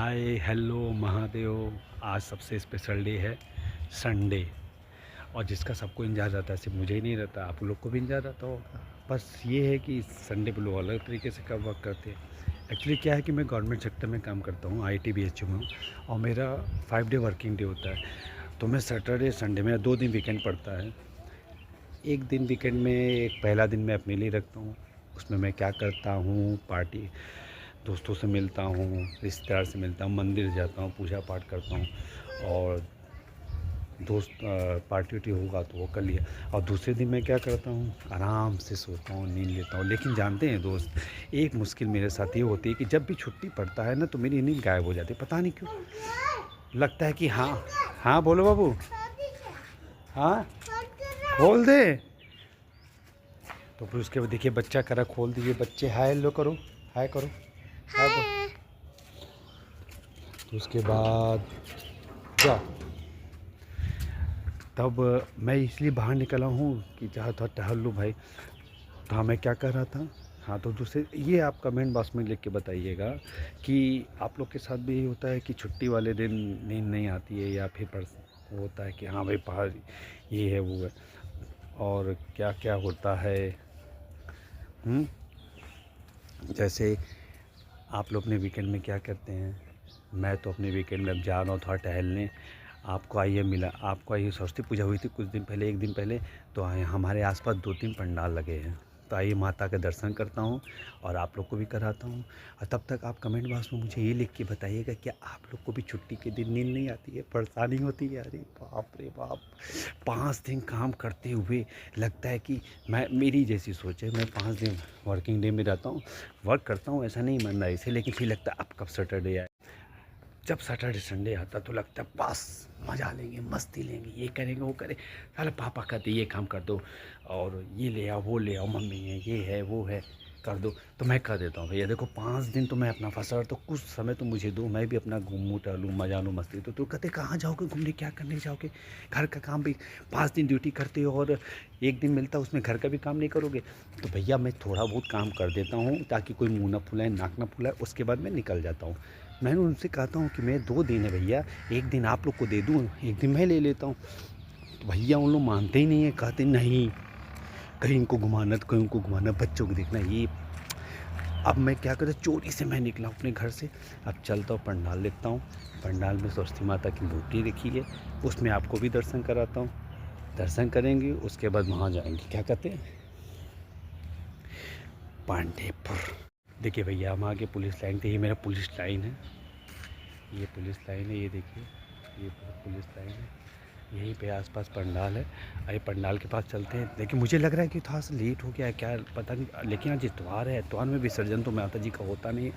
Hi hello Mahadev. आज सबसे special day है संडे, और जिसका सबको इंतजार रहता है, सिर्फ मुझे ही नहीं रहता, आप लोग को भी इंतजार रहता होगा। बस ये है कि संडे पे लोग अलग तरीके से कब वर्क करते हैं। एक्चुअली क्या है कि मैं गवर्नमेंट सेक्टर में काम करता हूँ, आईटी बीएचयू में हूँ, और मेरा 5 डे वर्किंग डे होता है। तो मैं सैटरडे संडे, मेरा 2 दिन वीकेंड पड़ता है। एक दिन वीकेंड में, एक पहला दिन मैं अपने लिए रखता हूँ। उसमें मैं क्या करता हूँ, पार्टी, दोस्तों से मिलता हूँ, रिश्तेदार से मिलता हूँ, मंदिर जाता हूँ, पूजा पाठ करता हूँ, और दोस्त पार्टी वार्टी होगा तो वो कर लिया। और दूसरे दिन मैं क्या करता हूँ, आराम से सोता हूँ, नींद लेता हूँ। लेकिन जानते हैं दोस्त, एक मुश्किल मेरे साथ ये होती है कि जब भी छुट्टी पड़ता है ना, तो मेरी नींद गायब हो जाती है, पता नहीं क्यों। लगता है कि हाँ हाँ बोलो बाबू, हाँ खोल दे। तो फिर उसके बाद देखिए बच्चा करा, खोल दीजिए। बच्चे हाय हेलो करो, हाय करो, हाय करो। तो उसके बाद जाओ। तब मैं इसलिए बाहर निकला हूँ कि जहाँ था टहल लूँ भाई। तो हाँ, मैं क्या कर रहा था। हाँ, तो दूसरे ये आप कमेंट बॉक्स में लिख के बताइएगा कि आप लोग के साथ भी यही होता है कि छुट्टी वाले दिन नींद नहीं आती है, या फिर होता है कि हाँ भाई बाहर ये है वो है, और क्या क्या होता है। जैसे आप लोग अपने वीकेंड में क्या करते हैं। मैं तो अपने वीकेंड में अब जा रहा हूँ थोड़ा टहलने। आपको आइए सरस्वती पूजा हुई थी कुछ दिन पहले, एक दिन पहले। तो आए, हमारे आसपास 2-3 पंडाल लगे हैं। तो आइए माता का दर्शन करता हूँ और आप लोग को भी कराता हूँ। और तब तक आप कमेंट बॉक्स में मुझे ये लिख के बताइएगा, क्या आप लोग को भी छुट्टी के दिन नींद नहीं आती है, परेशानी होती है। अरे बाप रे बाप, 5 दिन काम करते हुए लगता है कि मेरी जैसी सोच है। मैं 5 दिन वर्किंग डे में रहता हूँ, वर्क करता हूँ, ऐसा नहीं ईमानदारी से। लेकिन फिर लगता है अब कब सैटरडे आए। जब सैटरडे संडे आता तो लगता है बस मज़ा लेंगे, मस्ती लेंगे, ये करेंगे वो करें। साले पापा कहते ये काम कर दो, और ये ले आओ वो ले आओ, मम्मी है ये है वो है, कर दो। तो मैं कर देता हूँ भैया। देखो 5 दिन तो मैं अपना फंसा रहा, तो कुछ समय तो मुझे दो, मैं भी अपना घूमूँ टहलूँ, मजा लूँ, मस्ती। तो कहते कहाँ जाओगे घूमने, क्या करने जाओगे, घर का काम भी 5 दिन ड्यूटी करते हो, और एक दिन मिलता है उसमें घर का भी काम नहीं करोगे। तो भैया मैं थोड़ा बहुत काम कर देता हूँ ताकि कोई मुँह ना फुलाए, नाक ना फुलाए, उसके बाद मैं निकल जाता हूँ। मैंने उनसे कहता हूँ कि मैं 2 दिन है भैया, एक दिन आप लोग को दे दूँ, एक दिन मैं ले लेता हूँ। तो भैया उन लोग मानते ही नहीं है, कहते नहीं कहीं इनको घुमाना, तो कहीं उनको घुमाना, बच्चों को देखना ये। अब मैं क्या करता, चोरी से मैं निकला अपने घर से। अब चलता हूँ पंडाल देखता हूँ। पंडाल में सरस्वती माता की मूर्ति रखी है, उसमें आपको भी दर्शन कराता हूँ। दर्शन करेंगे, उसके बाद वहाँ जाएंगे, क्या कहते हैं, पांडेपुर। देखिए भैया हम आगे पुलिस लाइन थे, ये मेरा पुलिस लाइन है, ये पुलिस लाइन है, ये देखिए ये पुलिस लाइन है। यहीं पे आसपास पंडाल है। अरे पंडाल के पास चलते हैं। लेकिन मुझे लग रहा है कि थोड़ा सा लेट हो गया है, क्या पता नहीं। लेकिन आज इतवार है, इतवार में विसर्जन तो माता जी का होता नहीं है।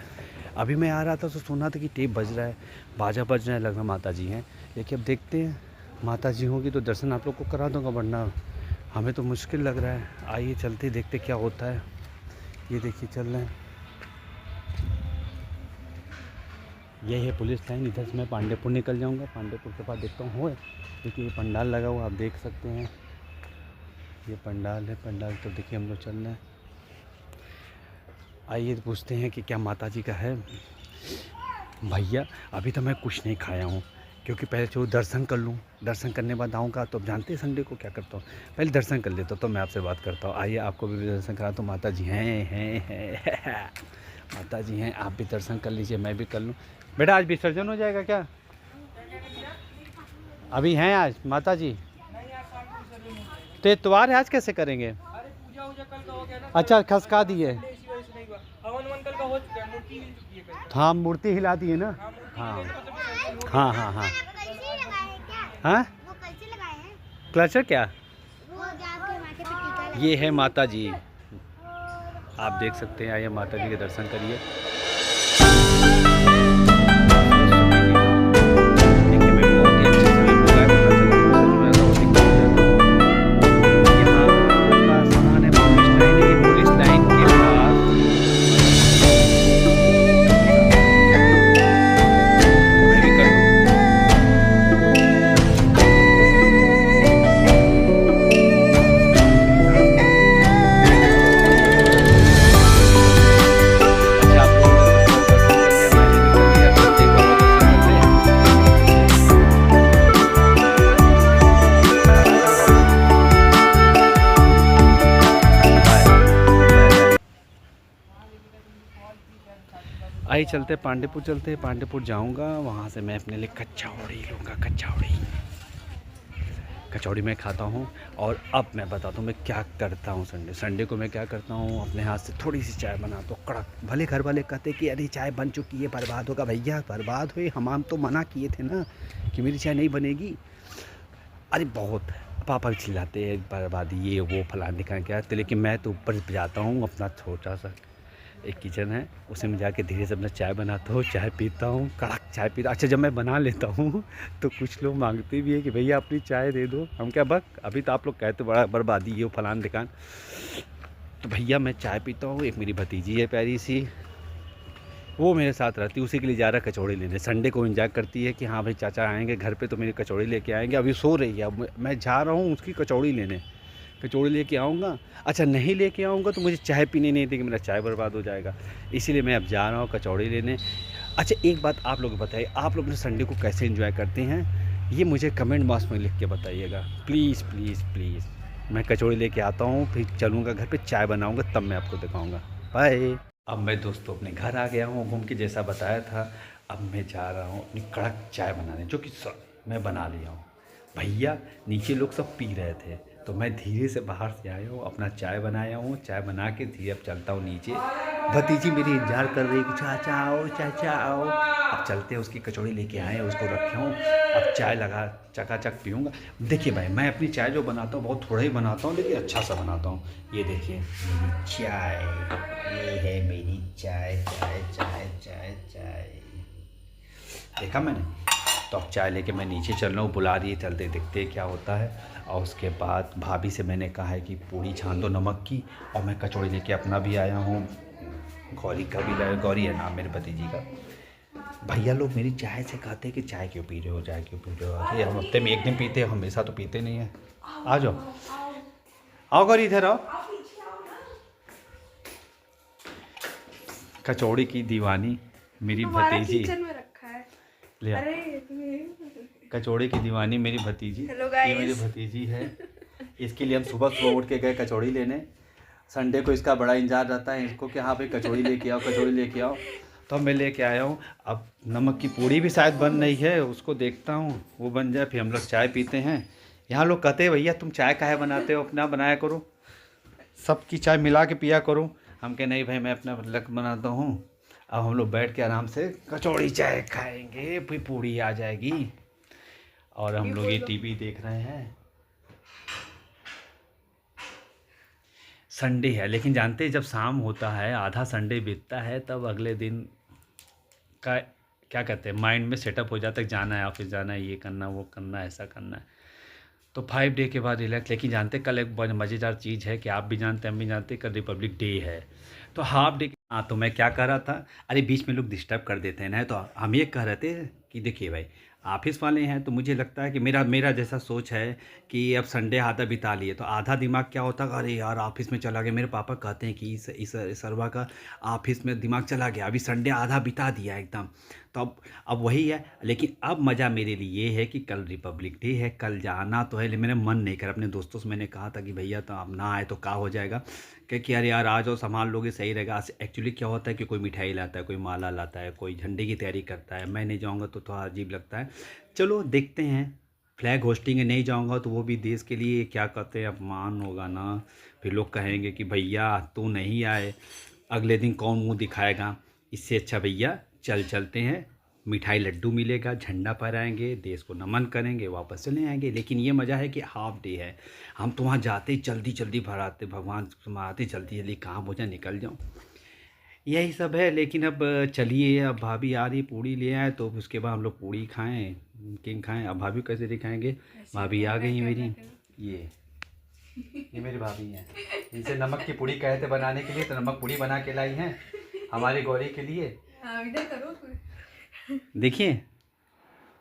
अभी मैं आ रहा था तो सुना था कि टेप बज रहा है, बाजा बज रहा है, लग रहा माता जी हैं। लेकिन अब देखते हैं, माता जी होगी तो दर्शन आप लोग को करा दूँगा, वरना हमें तो मुश्किल लग रहा है। आइए चलते देखते क्या होता है। ये देखिए चल रहे हैं, ये है पुलिस लाइन। इधर से मैं पांडेपुर निकल जाऊंगा, पांडेपुर के पास देखता हूँ। देखिए ये पंडाल लगा हुआ, आप देख सकते हैं, ये पंडाल है। पंडाल तो देखिए हम लोग चल रहे हैं। आइए पूछते हैं कि क्या माता जी का है। भैया अभी तो मैं कुछ नहीं खाया हूँ, क्योंकि पहले जो दर्शन कर लूँ, दर्शन करने के बाद आऊँगा। तो अब जानते हैं संडे को क्या करता हूँ, पहले दर्शन कर लेता हूँ, तो मैं आपसे बात करता हूँ। आइए आपको भी दर्शन करा। तो माता जी हैं माता जी हैं, आप भी दर्शन कर लीजिए, मैं भी कर लूँ। बेटा आज विसर्जन हो जाएगा क्या, अभी हैं आज माता जी? तो इतवार है, आज कैसे करेंगे? अच्छा खसका दिए, हाँ मूर्ति हिला दिए ना। हाँ हाँ हाँ हाँ हाँ। क्लचर क्या, ये है माता जी, आप देख सकते हैं। आइए माता जी के दर्शन करिए। आइए चलते पांडेपुर, चलते हैं पांडेपुर जाऊंगा, वहाँ से मैं अपने लिए कचौड़ी लूँगा। कचौड़ी मैं खाता हूँ। और अब मैं बताता हूँ मैं क्या करता हूँ। संडे को मैं क्या करता हूँ, अपने हाथ से थोड़ी सी चाय बनाता हूँ कड़क। भले घर वाले कहते कि अरे चाय बन चुकी है, बर्बाद होगा। भैया बर्बाद हुई, हम तो मना किए थे ना कि मेरी चाय नहीं बनेगी। अरे बहुत पापा भी चिल्लाते हैं बर्बादी ये वो फलाने का क्या, तो लेकिन मैं तो ऊपर जाता हूँ, अपना छोटा सा एक किचन है, उसी में जाके धीरे से अपना चाय बनाता हूँ, चाय पीता हूँ, कड़क चाय पीता। अच्छा जब मैं बना लेता हूँ तो कुछ लोग मांगते भी है कि भैया अपनी चाय दे दो। हम क्या बक, अभी तो आप लोग कहते बड़ा बर्बादी ये फलान दिखान। तो भैया मैं चाय पीता हूँ। एक मेरी भतीजी है प्यारी सी, वो मेरे साथ रहती है, उसी के लिए जा रहा है कचौड़ी लेने। संडे को इंजॉय करती है कि हाँ भाई चाचा आएंगे घर पे तो मेरी कचौड़ी लेके आएंगे। अभी सो रही है, अब मैं जा रहा हूँ उसकी कचौड़ी लेने, कचौड़ी लेके आऊँगा। अच्छा नहीं लेके आऊँगा तो मुझे चाय पीने नहीं देगी, मेरा चाय बर्बाद हो जाएगा। इसीलिए मैं अब जा रहा हूँ कचौड़ी लेने। अच्छा एक बात आप लोग बताइए, आप लोग अपने संडे को कैसे एंजॉय करते हैं, ये मुझे कमेंट बॉक्स में लिख के बताइएगा प्लीज़ प्लीज़ प्लीज़। मैं कचौड़ी लेके आता हूँ, फिर चलूँगा घर पे, चाय बनाऊँगा, तब मैं आपको दिखाऊँगा। बाय। अब मैं दोस्तों अपने घर आ गया हूँ घूम के, जैसा बताया था। अब मैं जा रहा हूँ अपनी कड़क चाय बनाने, जो कि मैं बना लिया हूँ। भैया नीचे लोग सब पी रहे थे, तो मैं धीरे से बाहर से आया हूँ, अपना चाय बनाया हूँ, चाय बना के धीरे अब चलता हूँ नीचे। भतीजी मेरी इंतजार कर रही है कि चाचा आओ चाचा आओ। अब चलते हैं, उसकी कचौड़ी लेके आए हैं, उसको रखे हूँ। अब चाय लगा चकाचक पीऊँगा। देखिए भाई मैं अपनी चाय जो बनाता हूँ बहुत थोड़ा ही बनाता हूँ, लेकिन अच्छा सा बनाता हूँ। ये देखिए मेरी चाय, ये है मेरी चाय चाय चाय चाय चाय। देखा मैंने। तो अब चाय लेके मैं नीचे चल रहा हूँ, बुला रही है, चलते देखते क्या होता है। और उसके बाद भाभी से मैंने कहा है कि पूड़ी छान दो नमक की, और मैं कचौड़ी लेके अपना भी आया हूँ। गौरी का भी लाया, गौरी है नाम मेरे भतीजी का। भैया लोग मेरी चाय से कहते हैं कि चाय क्यों पी रहे हो, चाय क्यों पी रहे हो। अरे हम हफ्ते में एक दिन पीते हैं, हमेशा तो पीते नहीं है। आ जाओ, आओ गौरी इधर आओ। कचौड़ी की दीवानी मेरी भतीजी ले आ। कचौड़ी की दीवानी मेरी भतीजी, ये मेरी भतीजी है। इसके लिए हम सुबह सुबह उठ के गए कचौड़ी लेने। संडे को इसका बड़ा इंतजार रहता है इसको कि हाँ भाई कचौड़ी लेके आओ, कचौड़ी लेके आओ। तो मैं लेके आया हूँ। अब नमक की पूड़ी भी शायद बन रही है, उसको देखता हूँ, वो बन जाए फिर हम लोग चाय पीते हैं। यहाँ लोग कहते हैं भैया तुम चाय काहे बनाते हो, अपना बनाया करो, सबकी चाय मिला के पिया करो। हम कहे नहीं भाई मैं अपना लक बनाता हूँ। अब हम लोग बैठ के आराम से कचौड़ी चाय खाएंगे, फिर पूड़ी आ जाएगी। और हम लोग ये टीवी देख रहे हैं। संडे है, लेकिन जानते हैं जब शाम होता है, आधा संडे बीतता है, तब अगले दिन का क्या कहते हैं माइंड में सेटअप हो जाता है, जाना है ऑफिस, जाना है, ये करना वो करना ऐसा करना है। तो 5 डे के बाद रिलैक्स। लेकिन जानते कल एक बड़ी मज़ेदार चीज़ है कि आप भी जानते हैं हम भी जानते हैं, कल रिपब्लिक डे है। तो हाफ डे। हाँ तो मैं क्या कह रहा था, अरे बीच में लोग डिस्टर्ब कर देते हैं ना, तो हम ये कह रहे थे कि देखिए भाई ऑफिस वाले हैं, तो मुझे लगता है कि मेरा मेरा जैसा सोच है कि अब संडे आधा बिता लिए, तो आधा दिमाग क्या होता है, अरे यार ऑफिस में चला गया। मेरे पापा कहते हैं कि इस सरवा का ऑफिस में दिमाग चला गया, अभी संडे आधा बिता दिया एकदम। तो अब वही है। लेकिन अब मज़ा मेरे लिए ये है कि कल रिपब्लिक डे है, कल जाना तो है, लेकिन मेरा मन नहीं कर। अपने दोस्तों से मैंने कहा था कि भैया तो आप ना आए तो क्या हो जाएगा, कि अरे यार आ जाओ, संभाल लोगे सही रहेगा। एक्चुअली क्या होता है कि कोई मिठाई लाता है, कोई माला लाता है, कोई झंडे की तैयारी करता है, मैं नहीं जाऊँगा तो थोड़ा अजीब लगता है। चलो देखते हैं। फ्लैग होस्टिंग नहीं जाऊँगा तो वो भी देश के लिए क्या कहते हैं अपमान होगा ना, फिर लोग कहेंगे कि भैया तू नहीं आए, अगले दिन कौन मुंह दिखाएगा। इससे अच्छा भैया चलते हैं, मिठाई लड्डू मिलेगा, झंडा फहराएंगे, देश को नमन करेंगे, वापस चले आएंगे। लेकिन ये मज़ा है कि हाफ डे है, हम तो वहाँ जाते ही जल्दी जल्दी भराते, भगवान समाते जल्दी जल्दी काम हो जाए निकल जाऊँ, यही सब है। लेकिन अब चलिए, अब भाभी आ रही, पूड़ी ले आए तो उसके बाद हम लोग पूड़ी खाएं, किंग खाएं। अब भाभी कैसे दिखाएंगे, भाभी आ गई मेरी, ये मेरी भाभी हैं। इनसे नमक की पूड़ी कहे थे बनाने के लिए, तो नमक पूड़ी बना के लाई हैं हमारी गौरी के लिए। देखिए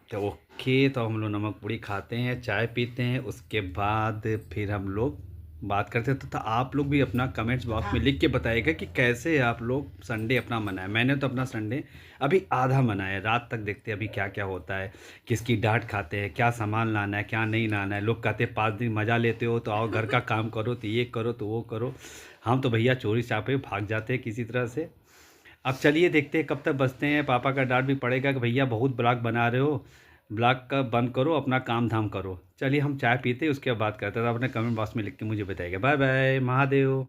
तो ओके, तो हम लोग नमक पूड़ी खाते हैं, चाय पीते हैं, उसके बाद फिर हम लोग बात करते हैं। तो आप लोग भी अपना कमेंट्स बॉक्स में लिख के बताइएगा कि कैसे आप लोग संडे अपना मनाए। मैंने तो अपना संडे अभी आधा मनाया, रात तक देखते हैं अभी क्या क्या होता है, किसकी डांट खाते हैं, क्या सामान लाना है क्या नहीं लाना है। लोग कहते हैं 5 दिन मज़ा लेते हो तो आओ घर का काम करो, तो ये करो तो वो करो। हम तो भैया चोरी चापे भाग जाते हैं किसी तरह से। अब चलिए देखते हैं कब तक बचते हैं। पापा का डांट भी पड़ेगा कि भैया बहुत ब्लॉग बना रहे हो, ब्लॉग का बंद करो, अपना काम धाम करो। चलिए हम चाय पीते उसके बाद बात करते हैं। तो अपने कमेंट बॉक्स में लिख के मुझे बताइएगा। Bye bye, Mahadev.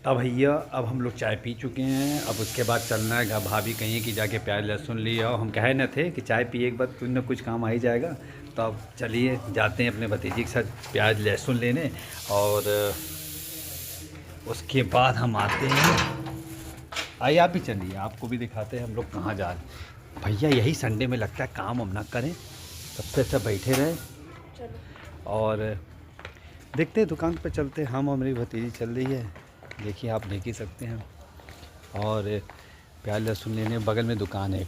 अब भैया अब हम लोग चाय पी चुके हैं। अब उसके बाद चलना है घर। भाभी कहिए कि जाके प्याज लहसुन ले आओ। हम कहे न थे कि चाय पिए के बाद कुछ ना कुछ काम आ ही जाएगा। तो अब चलिए जाते हैं अपने भतीजी के साथ प्याज लहसुन लेने, और उसके बाद हम आते हैं। आइए आप भी चलिए, आपको भी दिखाते हैं हम लोग कहाँ जा रहे हैं। भैया यही संडे में लगता है काम हम ना करें, सबसे अच्छा बैठे रहें और देखते हैं दुकान पर चलते हैं। हम और मेरी भतीजी चल रही है, देखिए आप देख ही सकते हैं। और प्याज लहसुन लेने बगल में दुकान है,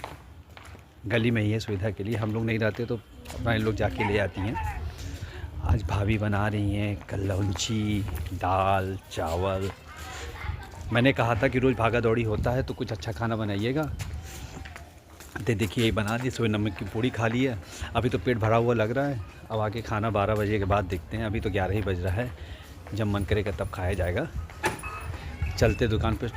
गली में ही है, सुविधा के लिए। हम लोग नहीं रहते तो अपना इन लोग जाके ले आती हैं। आज भाभी बना रही हैं कलौंजी, दाल, चावल। मैंने कहा था कि रोज़ भागा दौड़ी होता है तो कुछ अच्छा खाना बनाइएगा। तो देखिए ये बना दी। सुबह नमक की पूड़ी खा ली है। अभी तो पेट भरा हुआ लग रहा है। अब आके खाना 12 बजे के बाद देखते हैं। अभी तो 11 ही बज रहा है, जब मन करेगा तब खाया जाएगा। चलते दुकान पे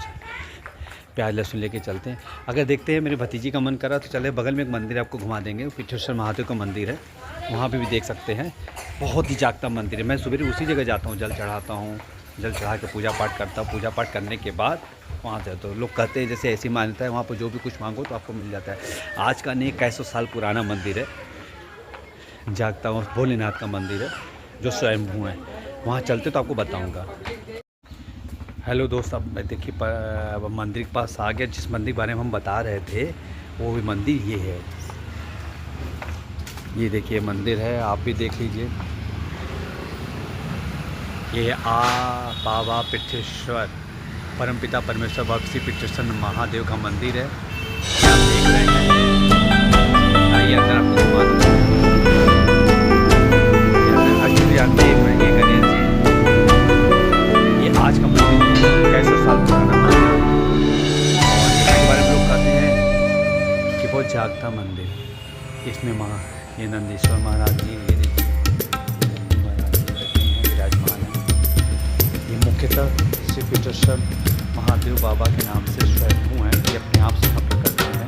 प्याज लहसुन लेके चलते हैं। अगर देखते हैं मेरी भतीजी का मन करा तो चले, बगल में एक मंदिर है, आपको घुमा देंगे। पिठेश्वर महादेव का मंदिर है, वहाँ पे भी देख सकते हैं। बहुत ही जागता मंदिर है। मैं सुबह उसी जगह जाता हूँ, जल चढ़ाता हूँ, जल चढ़ा के पूजा पाठ करता हूँ। पूजा पाठ करने के बाद वहाँ से तो लोग कहते हैं जैसे ऐसी मान्यता है, वहाँ पर जो भी कुछ मांगो तो आपको मिल जाता है। आज का नहीं 100 साल पुराना मंदिर है, जागता हूँ भोलेनाथ का मंदिर है जो स्वयंभू है। वहाँ चलते तो आपको बताऊँगा। हेलो दोस्त, अब मैं देखिए अब मंदिर के पास आ गया। जिस मंदिर के बारे में हम बता रहे थे वो भी मंदिर ये है। ये देखिए मंदिर है, आप भी देख लीजिए। ये बाबा पिठेश्वर परमपिता परमेश्वर भक्ति पिठेश्वर महादेव का मंदिर है। ये आप देख रहे हैं। आइए अंदर आपको घुमा दूँ। एक्चुअली आप देख रहे हैं गणेश जी, ये आज का मंदिर 100 साल पुराना मंदिर है। और इसके बारे में लोग कहते हैं कि बहुत जागता मंदिर। इसमें ये नंदीश्वर महाराज जी, ये देखिए महाराज जी विराजमान हैं। ये मुख्यतः श्री पिठेश्वर महादेव बाबा के नाम से स्वयंभू हैं। ये अपने आप से भक्त करते हैं।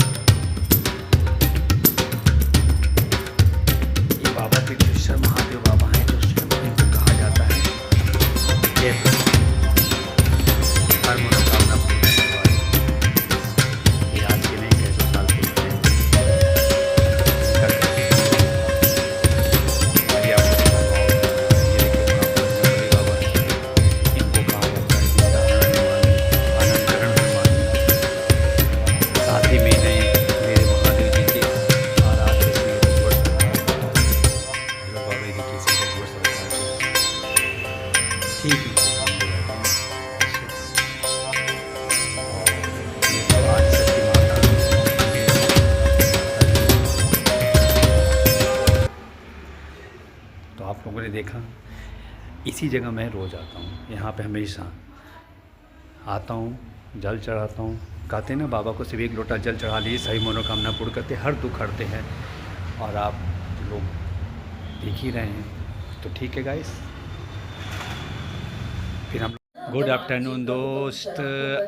ये बाबा पिठेश्वर महादेव बाबा हैं जो स्वयंभू इनको कहा जाता है। ये हर मनोकामना पूरी करने वाले। ये आज के नहीं 100 साल पूर्व हैं। तो आप लोगों ने देखा, इसी जगह मैं रोज़ आता हूँ। यहाँ पे हमेशा आता हूँ, जल चढ़ाता हूँ। कहते हैं ना बाबा को सिर्फ एक लोटा जल चढ़ा लिए सही मनोकामना पूर्ण करते, हर दुख हरते हैं। और आप लोग देख ही रहे हैं। तो ठीक है गाइस, फिर हम गुड आफ्टरनून दोस्त।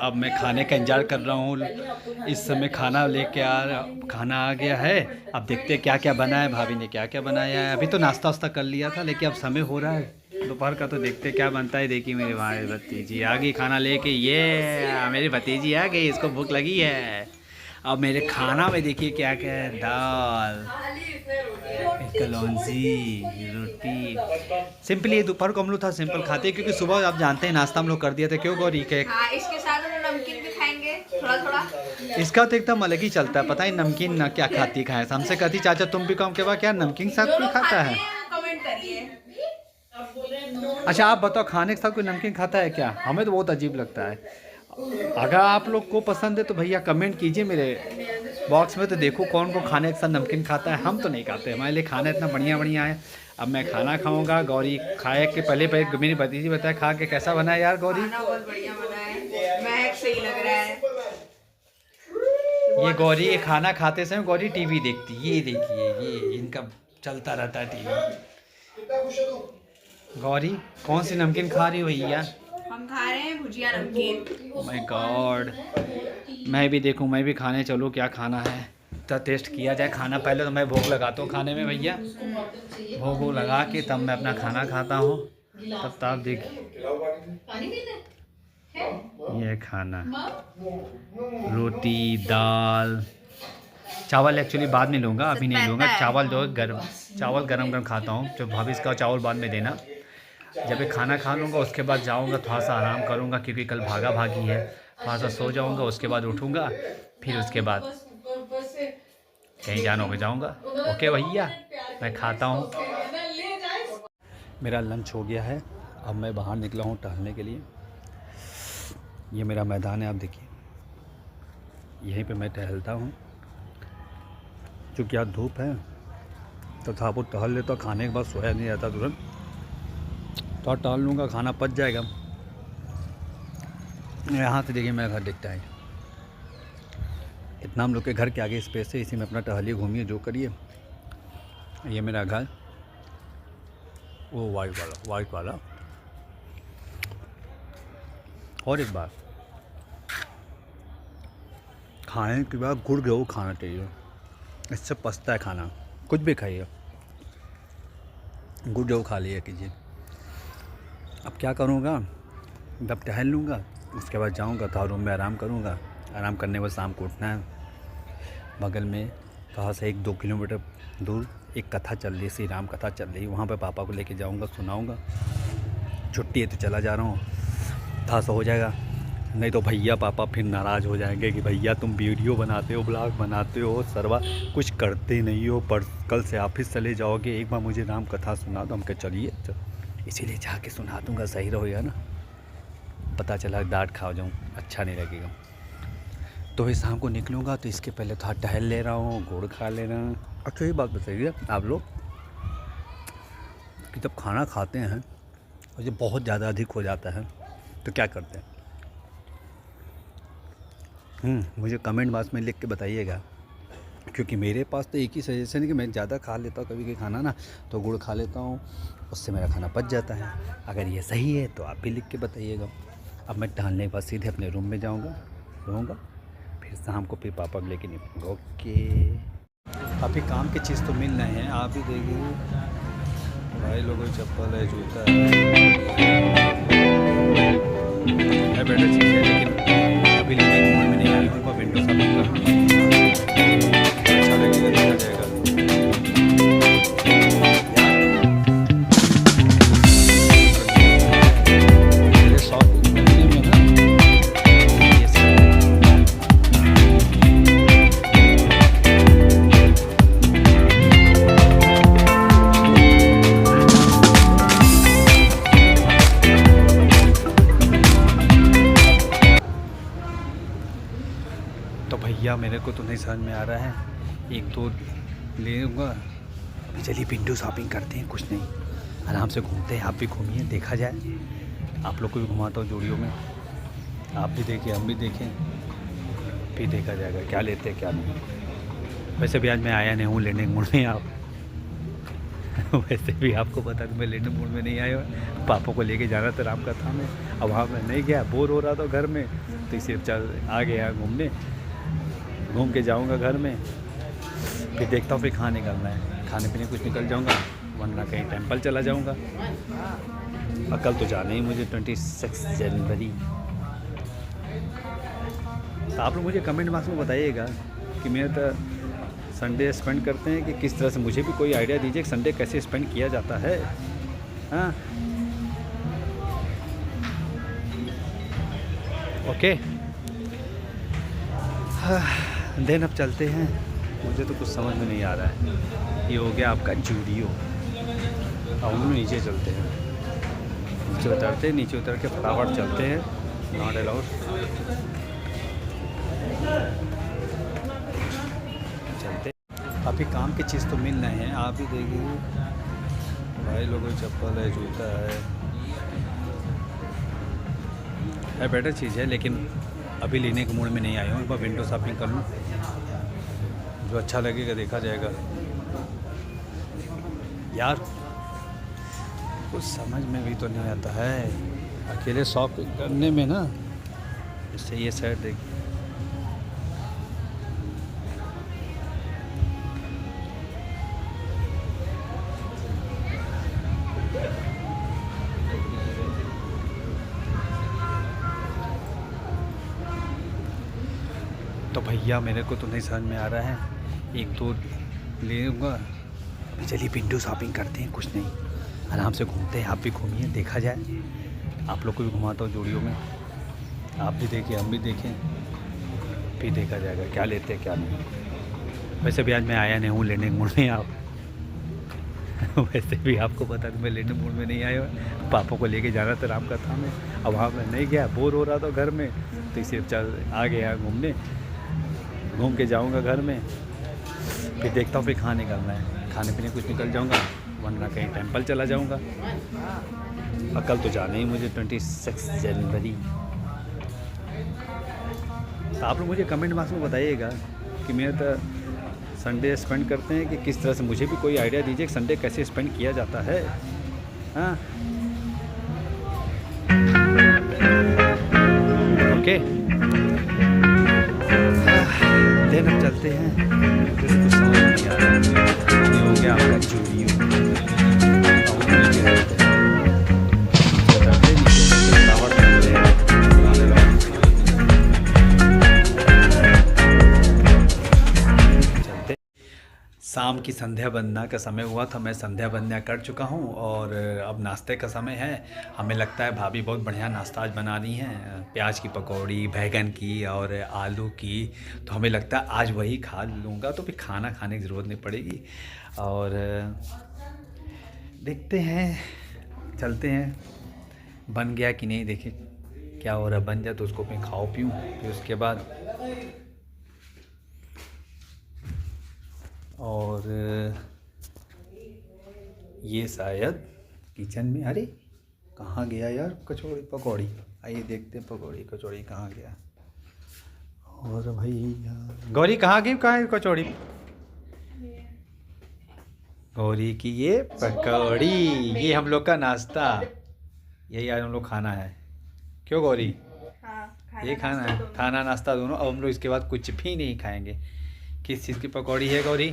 अब मैं खाने का इंतज़ार कर रहा हूँ। इस समय खाना आ गया है। अब देखते हैं क्या क्या बना है, भाभी ने क्या क्या बनाया है। अभी तो नाश्ता वास्ता कर लिया था, लेकिन अब समय हो रहा है दोपहर का, तो देखते क्या बनता है। देखिए मेरे भाई भतीजी आ गई खाना लेके। ये मेरी भतीजी आ गई, इसको भूख लगी है। अब मेरे खाना में देखिए क्या क्या है। दाल, कलौंजी, रोटी। सिंपल ये दोपहर को हम लोग था सिंपल खाते हैं, क्योंकि सुबह आप जानते हैं नाश्ता हम लोग कर दिया था। क्यों गौरी के इसके साथ हम नमकीन भी खाएंगे थोड़ा थोड़ा। इसका तो एकदम अलग ही चलता है। पता है नमकीन ना क्या खाती खाए। हमसे कहती चाचा तुम भी कम के बाद क्या नमकीन साथ कोई खाता है? कमेंट करिए। अच्छा आप बताओ, खाने के साथ कोई नमकीन खाता है क्या? हमें तो बहुत अजीब लगता है। अगर आप लोग को पसंद है तो भैया कमेंट कीजिए मेरे बॉक्स में, तो देखो कौन कौन खाने के साथ नमकीन खाता है। हम तो नहीं खाते, हमारे लिए खाना इतना बढ़िया बढ़िया है। अब मैं खाना खाऊंगा। गौरी खाए के पहले मेरी भतीजी बताए खा के कैसा बना है यार गौरी? खाना बहुत बढ़िया बना है, महक सही लग रहा है। ये गौरी ये खाना खाते समय गौरी टीवी देखती। ये देखिए ये इनका चलता रहता है टीवी। गौरी कौन सी नमकीन खा रही हो भैया? हम खा रहे हैं भुजिया नमकीन। ओह माय गॉड, मैं भी देखूं, मैं भी खाने चलूं, क्या खाना है तो टेस्ट किया जाए खाना। पहले तो मैं भोग लगाता हूँ खाने में भैया, भोग वोग लगा के तब मैं अपना खाना खाता हूँ। तब आप देखिए ये खाना, रोटी दाल चावल एक्चुअली बाद में लूँगा, अभी नहीं लूँगा। चावल जो गर्म, चावल गरम गरम खाता हूँ। जो भाभी इसका चावल बाद में देना, जब ये खाना खा लूँगा उसके बाद जाऊँगा थोड़ा सा आराम करूँगा, क्योंकि कल भागा भागी है। थोड़ा सा सो जाऊँगा, उसके बाद उठूँगा, फिर उसके बाद कहीं जाना होगा जाऊँगा। ओके भैया, मैं खाता हूँ। मेरा लंच हो गया है, अब मैं बाहर निकला हूँ टहलने के लिए। ये मेरा मैदान है, आप देखिए, यहीं पे मैं टहलता हूँ। चूँकि आज धूप है तो था वो टहल लेता, खाने के बाद सोया नहीं रहता तुरंत, तो टहल लूँगा, खाना पच जाएगा। यहाँ से देखिए मेरा घर दिखता है, इतना हम लोग के घर के आगे स्पेस है, इसी में अपना टहलिए घूमिए जो करिए। ये मेरा घर, वो वाइट वाला। और एक बात, खाने के बाद गुड़ गेहूँ खाना चाहिए, इससे पचता है खाना। कुछ भी खाइए, गुड़ गेहूँ खा लिया कीजिए। अब क्या करूँगा, जब टहल लूँगा उसके बाद जाऊँगा तो रूम में आराम करूँगा। आराम करने के बाद शाम को उठना है। बगल में कहाँ से 1-2 किलोमीटर दूर एक कथा चल रही है, श्री राम कथा चल रही है, वहाँ पे पापा को लेके जाऊँगा, सुनाऊँगा। छुट्टी है तो चला जा रहा हूँ, था सो हो जाएगा। नहीं तो भैया पापा फिर नाराज़ हो जाएंगे कि भैया तुम वीडियो बनाते हो, ब्लॉग बनाते हो, सरवा कुछ करते नहीं हो, पर कल से ऑफिस चले जाओगे, एक बार मुझे राम कथा सुना दो। हम कह चलिए, तो इसीलिए जाके सुना दूँगा, सही रहेगा ना। पता चला डांट खा जाऊँ, अच्छा नहीं लगेगा। तो फिर शाम को निकलूँगा तो इसके पहले थोड़ा टहल ले रहा हूँ, गुड़ खा ले रहा हूँ। अच्छा ये बात बताइए आप लोग कि जब खाना खाते हैं और ये बहुत ज़्यादा अधिक हो जाता है तो क्या करते हैं? मुझे कमेंट बॉक्स में लिख के बताइएगा, क्योंकि मेरे पास तो एक ही सजेशन है कि मैं ज़्यादा खा लेता हूँ कभी कभी खाना ना, तो गुड़ खा लेता हूँ, उससे मेरा खाना पच जाता है। अगर ये सही है तो आप भी लिख के बताइएगा। अब मैं टहलने के बाद सीधे अपने रूम में जाऊँगा, रहूँगा, फिर शाम को फिर पापा को लेके निकलूँगा। ओके, काफ़ी काम की चीज़ तो मिल रहे हैं, आप भी देखिए भाई, लोगों की चप्पल है, जूता है बेटर चीज़ है, लेकिन अभी लेने के मूड में नहीं आई हूँ। विंडो शॉपिंग करना अच्छा लगेगा, देखा जाएगा। मेरे शॉपिंग करने में ना ये सब तो भैया मेरे को तो नहीं समझ में आ रहा है, 1-2 ले लूँगा। अभी चलिए विंडो शॉपिंग करते हैं, कुछ नहीं, आराम से घूमते हैं। आप भी घूमिए, देखा जाए, आप लोग को भी घुमाता हूँ जूडियो में, आप भी देखिए, हम भी देखें, फिर देखा जाएगा क्या लेते हैं क्या नहीं। वैसे भी आज मैं आया नहीं हूँ लेने के मूड में, आप वैसे भी आपको बता दूँ मैं लेने मूड में नहीं आया। पापा को लेके जाना था राम कथा में, अब वहाँ मैं नहीं गया, बोर हो रहा था घर में, तो इसे चल आ गया घूमने, घूम के जाऊंगा घर में, फिर देखता हूँ, फिर खाना निकलना है, खाने पीने कुछ निकल जाऊंगा, वरना कहीं टेंपल चला जाऊंगा। और कल तो जाना ही मुझे 26 जनवरी। तो आप लोग मुझे कमेंट बॉक्स में बताइएगा कि मेरे तो संडे स्पेंड करते हैं कि किस तरह से, मुझे भी कोई आइडिया दीजिए कि संडे कैसे स्पेंड किया जाता है। हाँ ओके, देन अब चलते हैं, मुझे तो कुछ समझ में नहीं आ रहा है। ये हो गया आपका जूडियो, अब हम नीचे चलते हैं, नीचे उतरते हैं, नीचे उतर के फटाफट चलते हैं, नॉट अलाउड। चलते, काफ़ी काम की चीज़ तो मिल रहे हैं, आप भी देखिए भाई, लोगों की चप्पल है, जूता है बेटर चीज़ है, लेकिन अभी लेने के मूड में नहीं आया हूँ। एक बार विंडो शॉपिंग कर लूँ, जो अच्छा लगेगा देखा जाएगा। यार कुछ समझ में भी तो नहीं आता है, अकेले शॉप करने में ना, इससे ये साइड देख। तो भैया मेरे को तो नहीं समझ में आ रहा है, एक दो ले लूँगा। अभी चलिए विंडो शॉपिंग करते हैं, कुछ नहीं आराम से घूमते हैं। आप भी घूमिए, देखा जाए, आप लोग को भी घुमाता हूँ जूडियो में, आप भी देखिए हम भी देखें, फिर देखा जाएगा क्या लेते हैं क्या नहीं। वैसे भी आज मैं आया नहीं हूँ लेने मूड में आप वैसे भी आपको पता तो मैं लेने मूड में नहीं आया, पापा को लेके जाना था राम कथा में। अब वहाँ मैं नहीं गया, बोर हो रहा था घर में, तो इसे चल आ गया घूमने, घूम के जाऊंगा घर में, फिर देखता हूँ फिर कहाँ निकलना है, खाने पीने कुछ निकल जाऊंगा, वरना कहीं टेंपल चला जाऊंगा। और कल तो जाना ही मुझे 26 जनवरी। तो आप लोग मुझे कमेंट बॉक्स में बताइएगा कि मेरे तो संडे स्पेंड करते हैं कि किस तरह से, मुझे भी कोई आइडिया दीजिए कि संडे कैसे स्पेंड किया जाता है। हाँ ओके, देन अब चलते हैं, मुझे कुछ समझ नहीं आ रहा है। ये हो गया आपका जूडियो, शाम की संध्या वंदना का समय हुआ था, मैं संध्या वंदना कर चुका हूँ और अब नाश्ते का समय है। हमें लगता है भाभी बहुत बढ़िया नाश्ता आज बना रही हैं, प्याज की पकौड़ी, बैगन की और आलू की, तो हमें लगता है आज वही खा लूँगा, तो फिर खाना खाने की ज़रूरत नहीं पड़ेगी। और देखते हैं, चलते हैं, बन गया कि नहीं, देखें क्या हो रहा है। बन जाए तो उसको मैं खाओ पीऊँ, फिर उसके बाद और ये शायद किचन में, अरे कहाँ गया यार कचौड़ी पकौड़ी, आइए देखते हैं पकौड़ी कचौड़ी कहाँ गया। और भाई गौरी कहाँ गई, कहाँ है कचौड़ी, गौरी की ये पकौड़ी, ये हम लोग का नाश्ता, यही आज हम लोग खाना है। क्यों गौरी, ये खाना है, खाना नाश्ता दोनों। अब हम लोग इसके बाद कुछ भी नहीं खाएंगे। किस चीज़ की पकौड़ी है गौरी,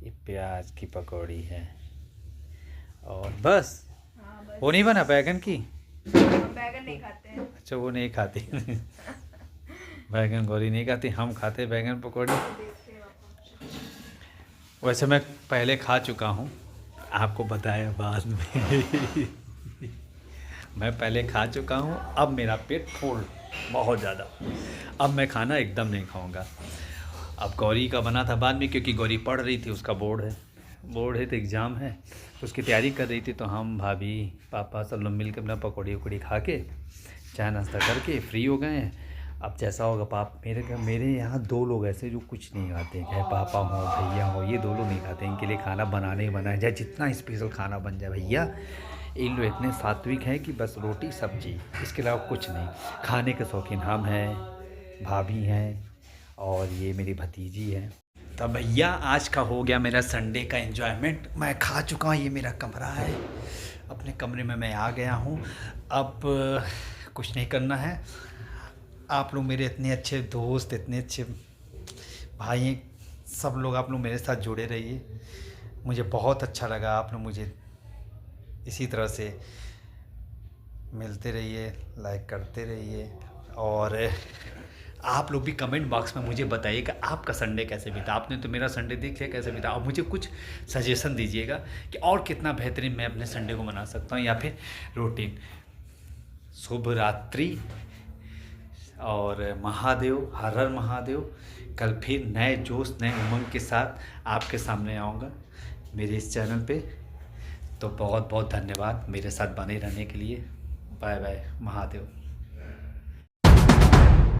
ये प्याज की पकौड़ी है और बस। हाँ, वो नहीं बना बैगन की, बैगन नहीं खाते हैं। अच्छा वो नहीं खाती बैगन गौरी नहीं खाती, हम खाते बैगन पकौड़ी। वैसे मैं पहले खा चुका हूँ, आपको बताया बाद में मैं पहले खा चुका हूँ, अब मेरा पेट फुल बहुत ज़्यादा, अब मैं खाना एकदम नहीं खाऊंगा। अब गौरी का बना था बाद में, क्योंकि गौरी पढ़ रही थी, उसका बोर्ड है तो एग्ज़ाम है, उसकी तैयारी कर रही थी। तो हम भाभी पापा सब लोग मिल के अपना पकौड़ी वकौड़ी खा के चाय नाश्ता करके फ्री हो गए हैं। अब जैसा होगा मेरे यहाँ दो लोग ऐसे जो कुछ नहीं खाते, चाहे पापा हो भैया हो, ये दो लोग नहीं खाते, इनके लिए खाना बनाने ही बनाया जाए, जितना स्पेशल खाना बन जाए भैया। इन लोग इतने सात्विक हैं कि बस रोटी सब्जी, इसके अलावा कुछ नहीं। खाने के शौकीन हम हैं, भाभी हैं और ये मेरी भतीजी है। तो भैया आज का हो गया मेरा संडे का एंजॉयमेंट, मैं खा चुका हूँ, ये मेरा कमरा है, अपने कमरे में मैं आ गया हूँ। अब कुछ नहीं करना है। आप लोग मेरे इतने अच्छे दोस्त, इतने अच्छे भाई, सब लोग आप लोग मेरे साथ जुड़े रहिए, मुझे बहुत अच्छा लगा। आप लोग मुझे इसी तरह से मिलते रहिए, लाइक करते रहिए और आप लोग भी कमेंट बॉक्स में मुझे बताइए कि आपका संडे कैसे बीता। आपने तो मेरा संडे देख लिया कैसे बीता, अब मुझे कुछ सजेशन दीजिएगा कि और कितना बेहतरीन मैं अपने संडे को मना सकता हूँ, या फिर रूटीन। शुभ रात्रि और महादेव, हर हर महादेव। कल फिर नए जोश नए उमंग के साथ आपके सामने आऊँगा मेरे इस चैनल पे। तो बहुत बहुत धन्यवाद मेरे साथ बने रहने के लिए। Bye bye, Mahadev.